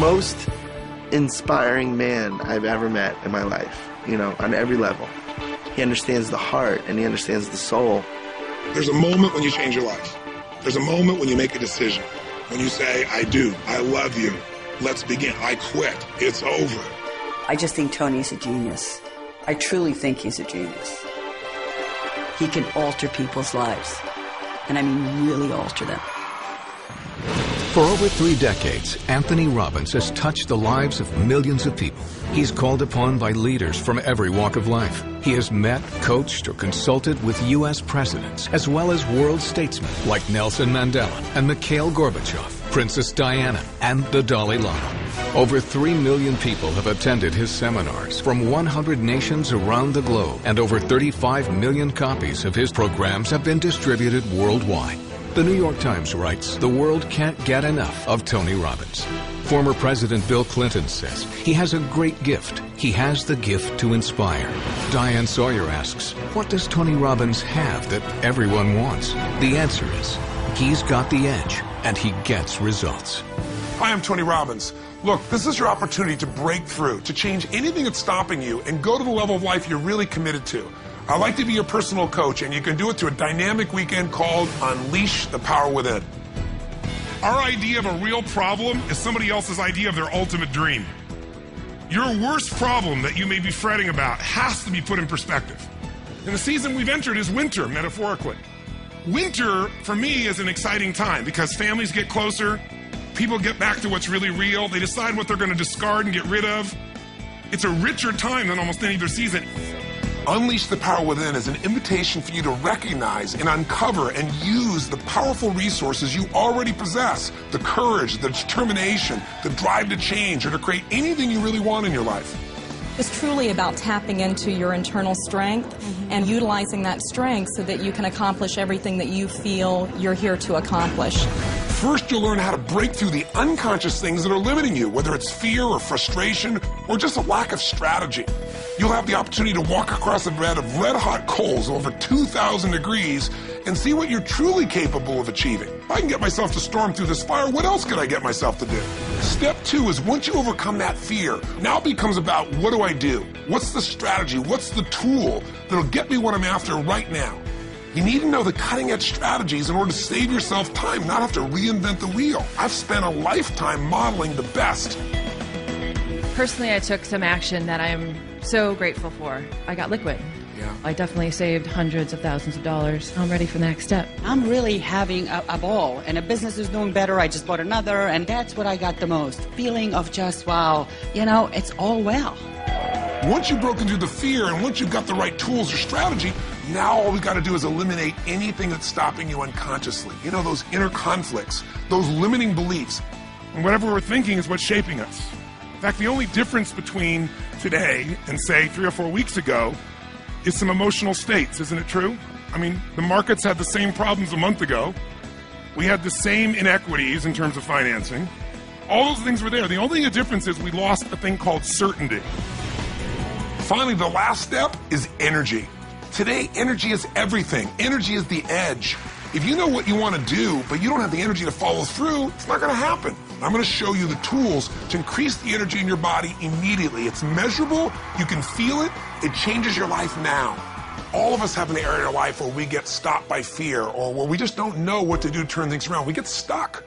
most inspiring man I've ever met in my life, you know, on every level. He understands the heart and he understands the soul. There's a moment when you change your life. There's a moment when you make a decision. When you say, I do, I love you, let's begin, I quit, it's over. I just think Tony's a genius. I truly think he's a genius. He can alter people's lives. And I mean really alter them. For over 3 decades, Anthony Robbins has touched the lives of millions of people. He's called upon by leaders from every walk of life. He has met, coached, or consulted with U.S. presidents, as well as world statesmen like Nelson Mandela and Mikhail Gorbachev, Princess Diana, and the Dalai Lama. Over 3 million people have attended his seminars from 100 nations around the globe, and over 35 million copies of his programs have been distributed worldwide. The New York Times writes, the world can't get enough of Tony Robbins. Former President Bill Clinton says he has a great gift. He has the gift to inspire. Diane Sawyer asks, what does Tony Robbins have that everyone wants? The answer is, he's got the edge, and he gets results. Hi, I'm Tony Robbins. Look, this is your opportunity to break through, to change anything that's stopping you, and go to the level of life you're really committed to. I'd like to be your personal coach, and you can do it through a dynamic weekend called Unleash the Power Within. Our idea of a real problem is somebody else's idea of their ultimate dream. Your worst problem that you may be fretting about has to be put in perspective. And the season we've entered is winter, metaphorically. Winter, for me, is an exciting time because families get closer, people get back to what's really real, they decide what they're going to discard and get rid of. It's a richer time than almost any other season. Unleash the Power Within is an invitation for you to recognize and uncover and use the powerful resources you already possess. The courage, the determination, the drive to change or to create anything you really want in your life. It's truly about tapping into your internal strength and utilizing that strength so that you can accomplish everything that you feel you're here to accomplish. First, you'll learn how to break through the unconscious things that are limiting you, whether it's fear or frustration or just a lack of strategy. You'll have the opportunity to walk across a bed of red-hot coals over 2,000 degrees and see what you're truly capable of achieving. If I can get myself to storm through this fire, what else could I get myself to do? Step 2 is once you overcome that fear, now it becomes about what do I do? What's the strategy? What's the tool that'll get me what I'm after right now? You need to know the cutting-edge strategies in order to save yourself time, not have to reinvent the wheel. I've spent a lifetime modeling the best. Personally, I took some action that I'm so grateful for. I got liquid. Yeah. I definitely saved hundreds of thousands of dollars. I'm ready for the next step. I'm really having a ball, and a business is doing better. I just bought another, and that's what I got the most. Feeling of just, wow, you know, it's all well. Once you've broken through the fear and once you've got the right tools or strategy, now all we've got to do is eliminate anything that's stopping you unconsciously. You know, those inner conflicts, those limiting beliefs. And whatever we're thinking is what's shaping us. In fact, the only difference between today and, say, 3 or 4 weeks ago is some emotional states, isn't it true? I mean, the markets had the same problems a month ago. We had the same inequities in terms of financing. All those things were there. The only difference is we lost a thing called certainty. Finally, the last step is energy. Today, energy is everything. Energy is the edge. If you know what you want to do, but you don't have the energy to follow through, it's not going to happen. I'm going to show you the tools to increase the energy in your body immediately. It's measurable. You can feel it. It changes your life now. All of us have an area in our life where we get stopped by fear or where we just don't know what to do to turn things around. We get stuck.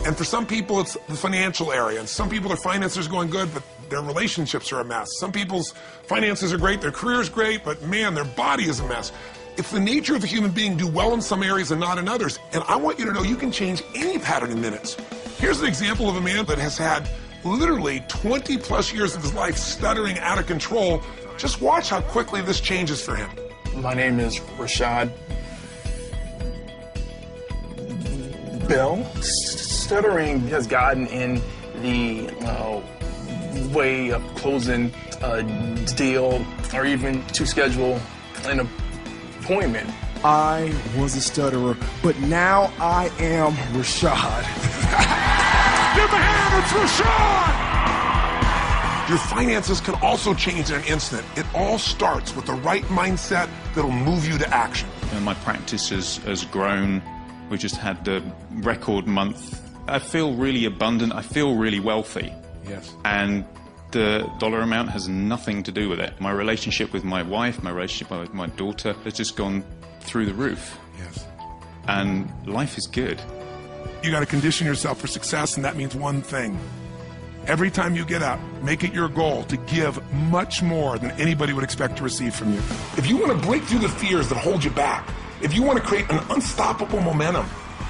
And for some people, it's the financial area. And some people, their finances are going good, but their relationships are a mess. Some people's finances are great, their career is great, but man, their body is a mess. It's the nature of a human being to do well in some areas and not in others. And I want you to know you can change any pattern in minutes. Here's an example of a man that has had literally 20 plus years of his life stuttering out of control. Just watch how quickly this changes for him. My name is Rashad Bell. Stuttering has gotten in the way of closing a deal or even to schedule an appointment. I was a stutterer, but now I am Rashad. Give a hand, it's Rashad! Your finances can also change in an instant. It all starts with the right mindset that'll move you to action. And my practice has grown. We just had the record month. I feel really abundant. I feel really wealthy. Yes. And the dollar amount has nothing to do with it. My relationship with my wife, my relationship with my daughter has just gone through the roof. Yes. And life is good. You got to condition yourself for success, and that means one thing. Every time you get up, make it your goal to give much more than anybody would expect to receive from you. If you want to break through the fears that hold you back, if you want to create an unstoppable momentum,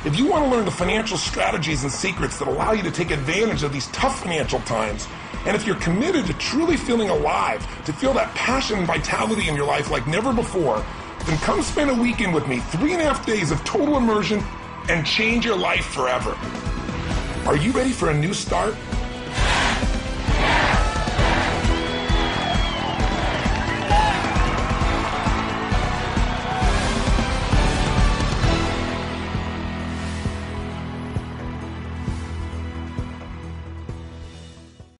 if you want to learn the financial strategies and secrets that allow you to take advantage of these tough financial times, and if you're committed to truly feeling alive, to feel that passion and vitality in your life like never before, then come spend a weekend with me, 3.5 days of total immersion, and change your life forever. Are you ready for a new start?